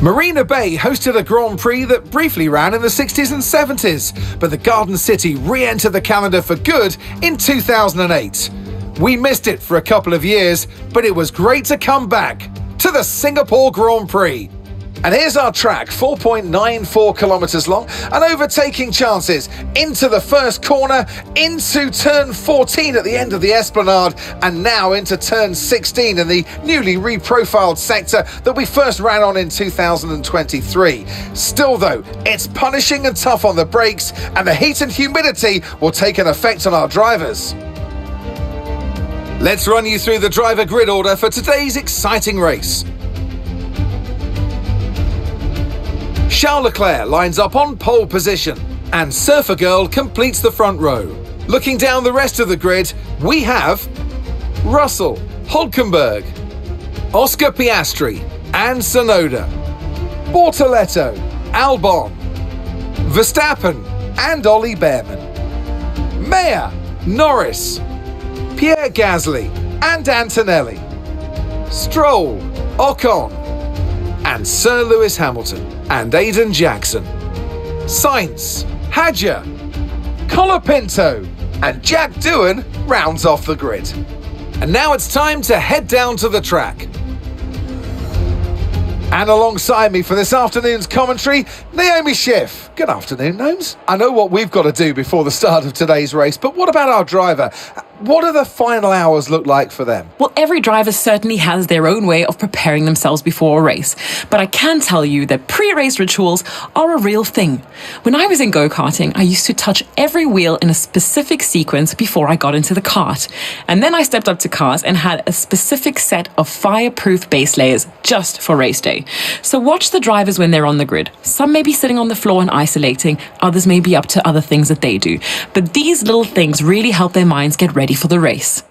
Marina Bay hosted a Grand Prix that briefly ran in the 60s and 70s, but the Garden City re-entered the calendar for good in 2008. We missed it for a couple of years, but it was great to come back to the Singapore Grand Prix. And here's our track, 4.94 kilometers long, and overtaking chances into the first corner, into turn 14 at the end of the Esplanade, and now into turn 16 in the newly reprofiled sector that we first ran on in 2023. Still though, it's punishing and tough on the brakes, and the heat and humidity will take an effect on our drivers. Let's run you through the driver grid order for today's exciting race. Charles Leclerc lines up on pole position, and Surfer Girl completes the front row. Looking down the rest of the grid, we have Russell, Hulkenberg, Oscar Piastri, and Tsunoda, Bortoletto, Albon, Verstappen, and Ollie Bearman, Mayer, Norris, Pierre Gasly, and Antonelli, Stroll, Ocon, and Sir Lewis Hamilton, and Aiden Jackson, Sainz, Hadjar, Colapinto, and Jack Doohan rounds off the grid. And now it's time to head down to the track. And alongside me for this afternoon's commentary, Naomi Schiff. Good afternoon, Gnomes. I know what we've got to do before the start of today's race, but what about our driver? What do the final hours look like for them? Well, every driver certainly has their own way of preparing themselves before a race. But I can tell you that pre-race rituals are a real thing. When I was in go-karting, I used to touch every wheel in a specific sequence before I got into the kart. And then I stepped up to cars and had a specific set of fireproof base layers just for race day. So watch the drivers when they're on the grid. Some may be sitting on the floor and isolating, others may be up to other things that they do. But these little things really help their minds get ready for the race.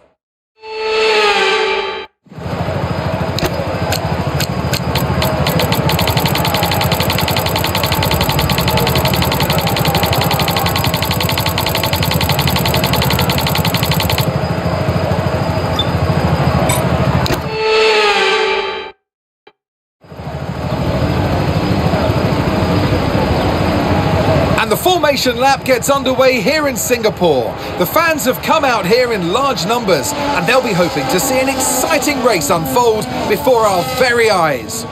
The formation lap gets underway here in Singapore. The fans have come out here in large numbers, and they'll be hoping to see an exciting race unfold before our very eyes.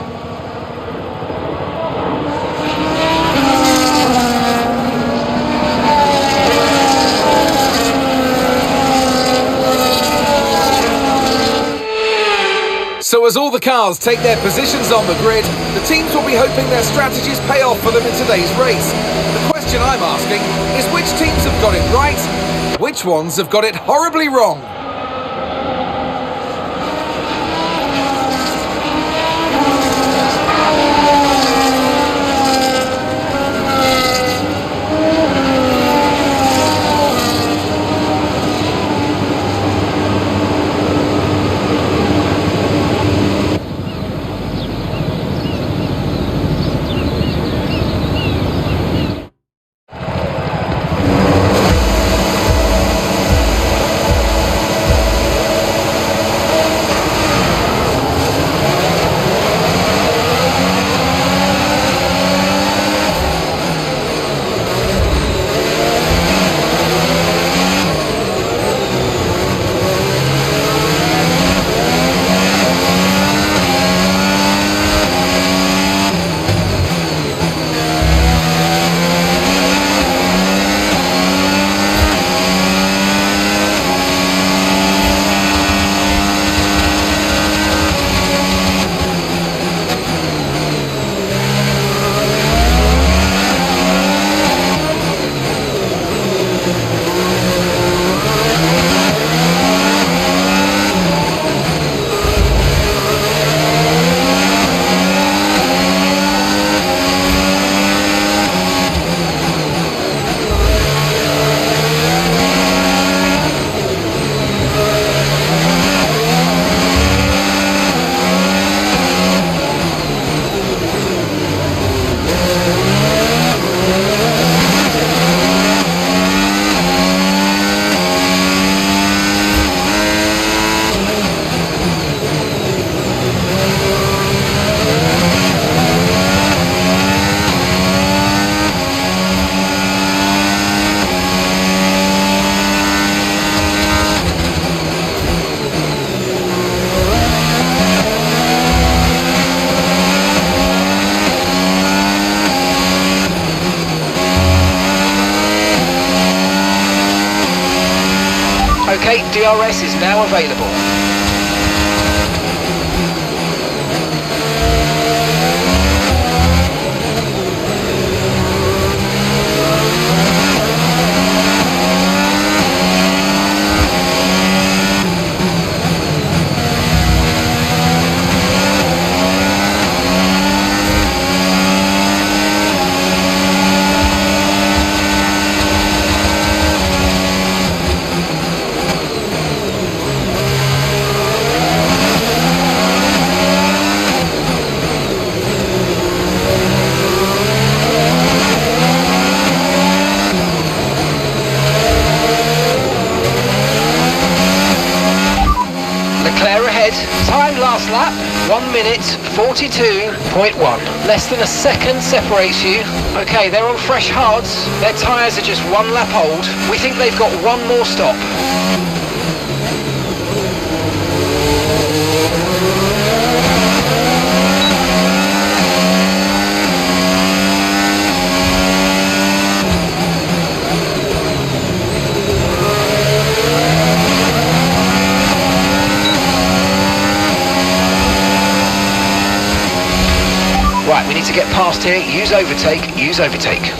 So as all the cars take their positions on the grid, the teams will be hoping their strategies pay off for them in today's race. The question I'm asking is which teams have got it right, which ones have got it horribly wrong? DRS is now available. Leclerc ahead. Time last lap, 1 minute 42.1. Less than a second separates you. Okay, they're on fresh hards. Their tyres are just 1 lap old. We think they've got one more stop. Right, we need to get past here. Use overtake, use overtake.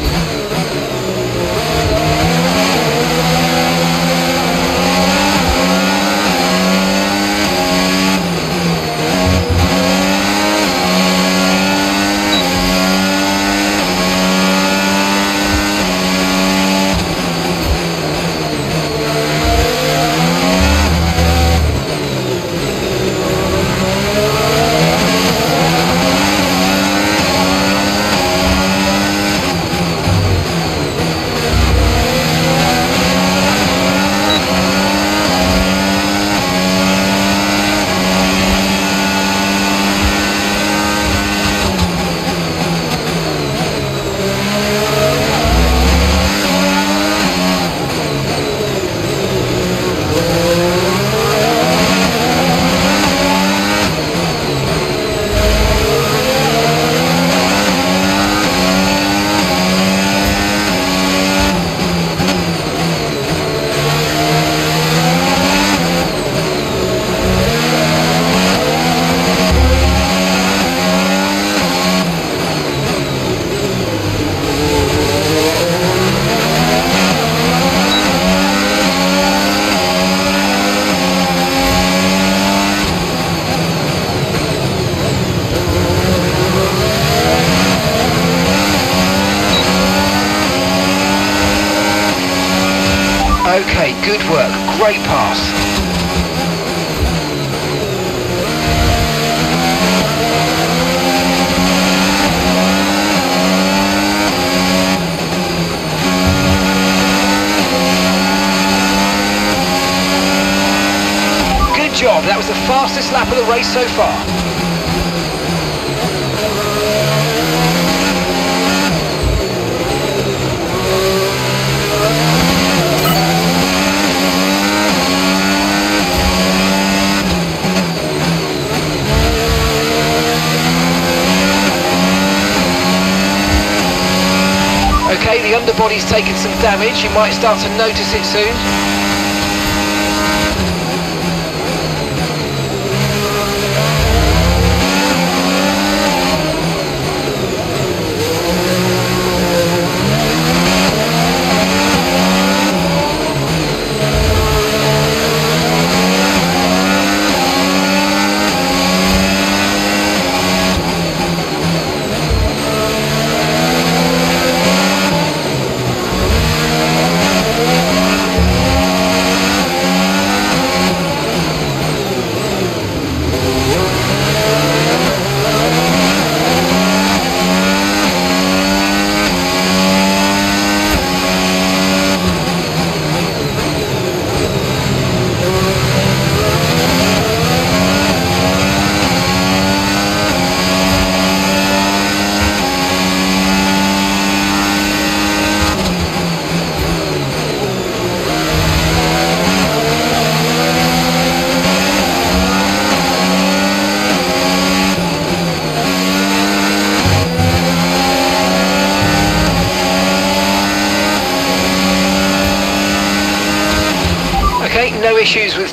Okay, good work. Great pass. Good job. That was the fastest lap of the race so far. Okay, the underbody's taken some damage. You might start to notice it soon.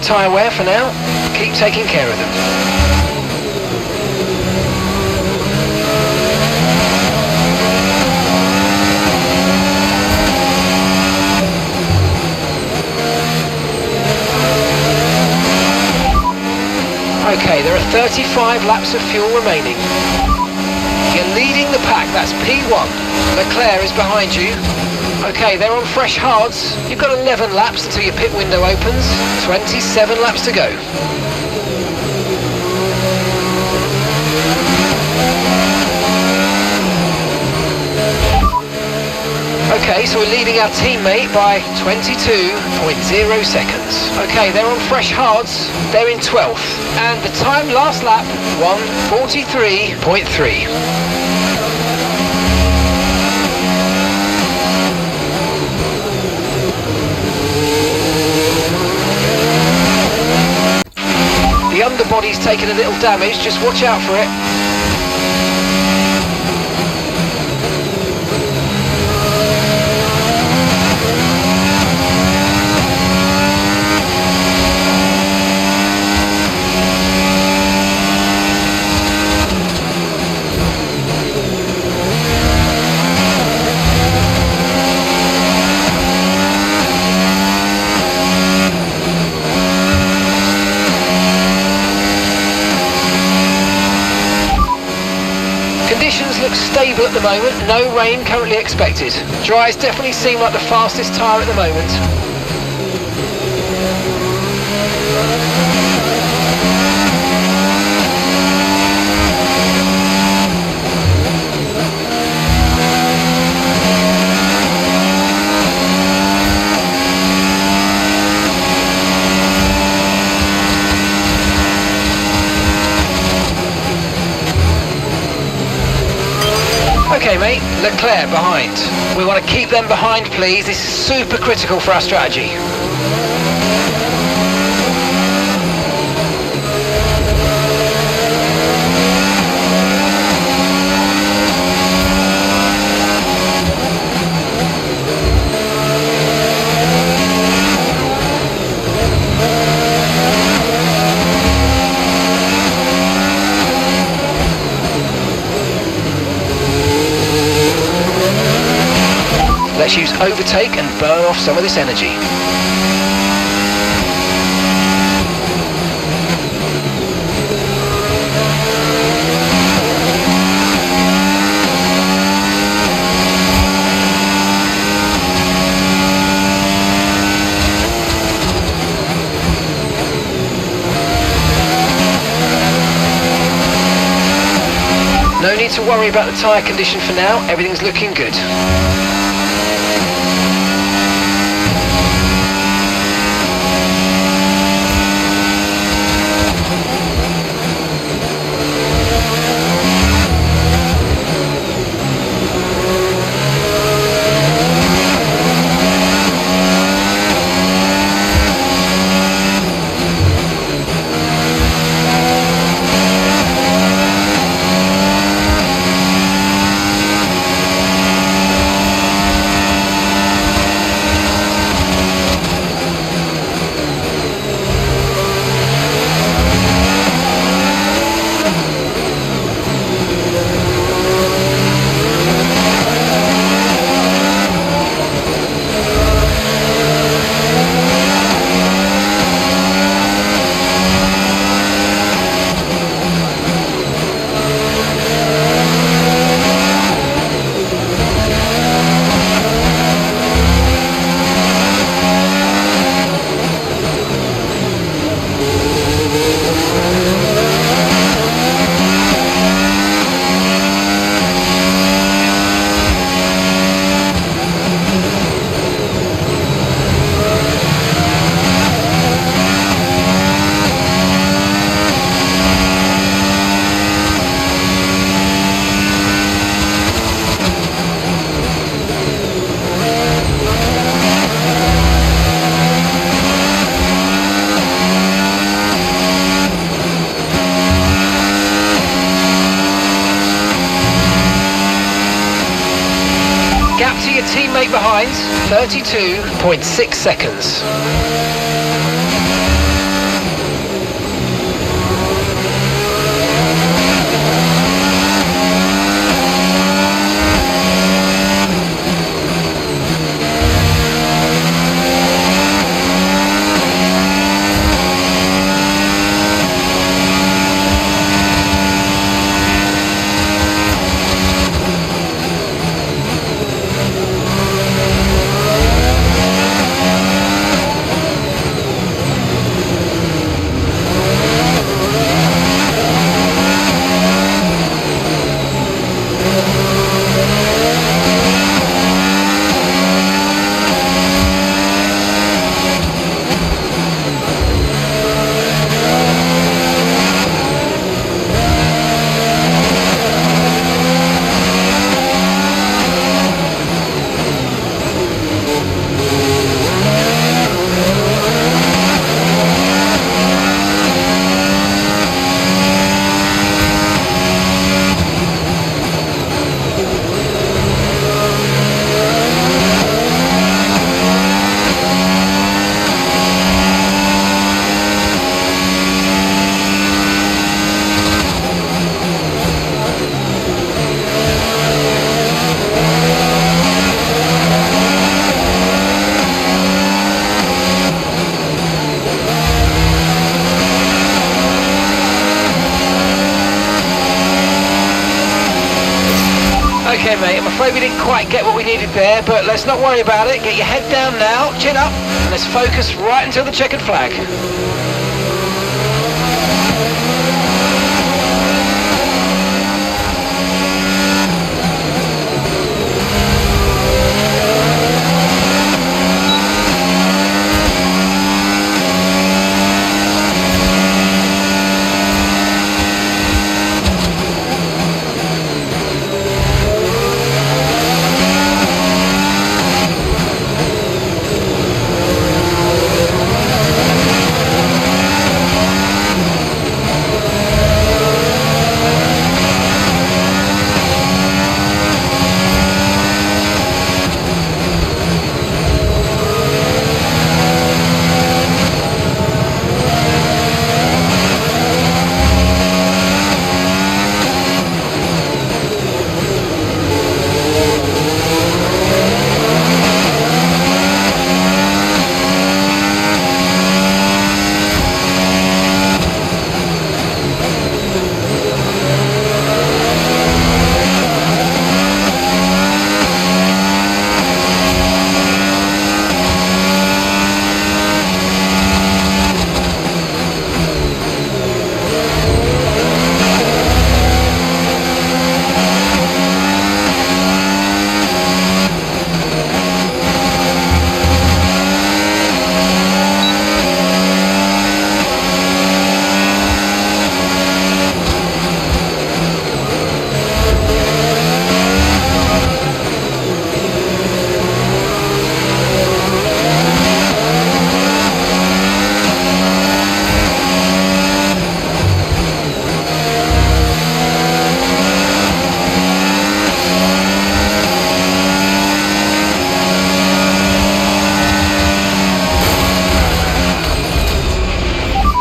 tyre wear for now. Keep taking care of them. Okay, there are 35 laps of fuel remaining. You're leading the pack, that's P1. Leclerc is behind you. Okay, they're on fresh hards. You've got 11 laps until your pit window opens. 27 laps to go. Okay, so we're leading our teammate by 22.0 seconds. Okay, they're on fresh hards. They're in 12th. And the time last lap, 1:43.3. The underbody's taken a little damage, just watch out for it. Conditions look stable at the moment, no rain currently expected. Dries definitely seem like the fastest tyre at the moment. Okay mate, Leclerc behind. We want to keep them behind please, this is super critical for our strategy. Let's use overtake and burn off some of this energy. No need to worry about the tyre condition for now, everything's looking good. Gap to your teammate behind, 32.6 seconds. Okay, mate, I'm afraid we didn't quite get what we needed there, but let's not worry about it. Get your head down now, chin up, and let's focus right until the checkered flag.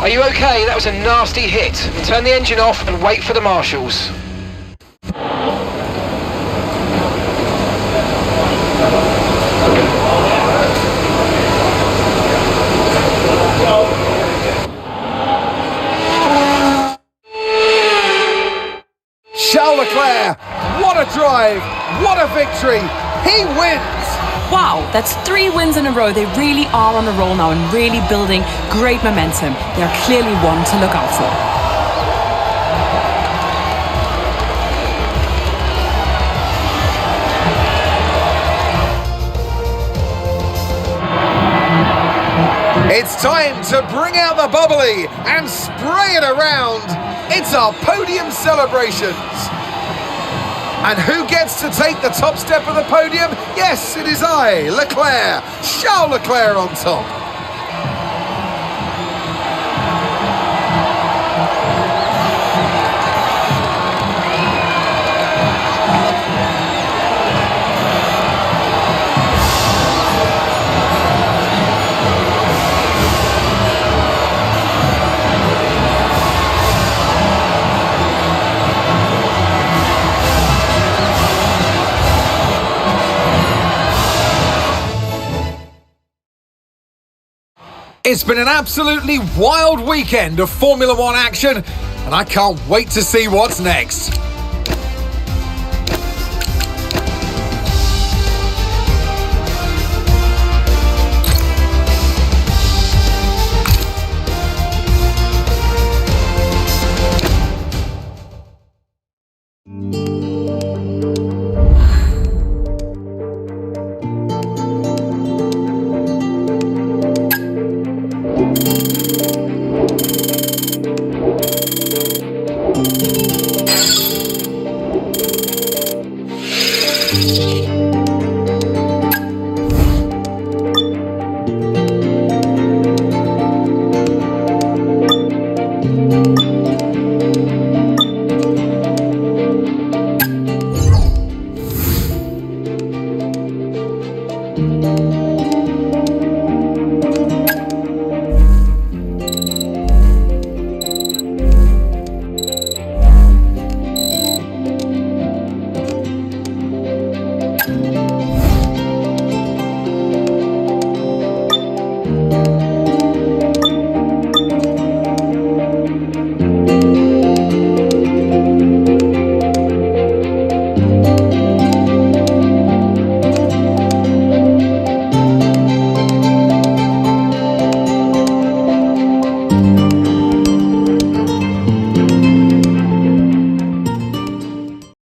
Are you okay? That was a nasty hit. Turn the engine off and wait for the marshals. Charles Leclerc, what a drive, what a victory, he wins! Wow, that's 3 wins in a row. They really are on a roll now and really building great momentum. They're clearly one to look out for. It's time to bring out the bubbly and spray it around. It's our podium celebrations. And who gets to take the top step of the podium? Yes, it is I, Leclerc, Charles Leclerc on top. It's been an absolutely wild weekend of Formula One action, and I can't wait to see what's next.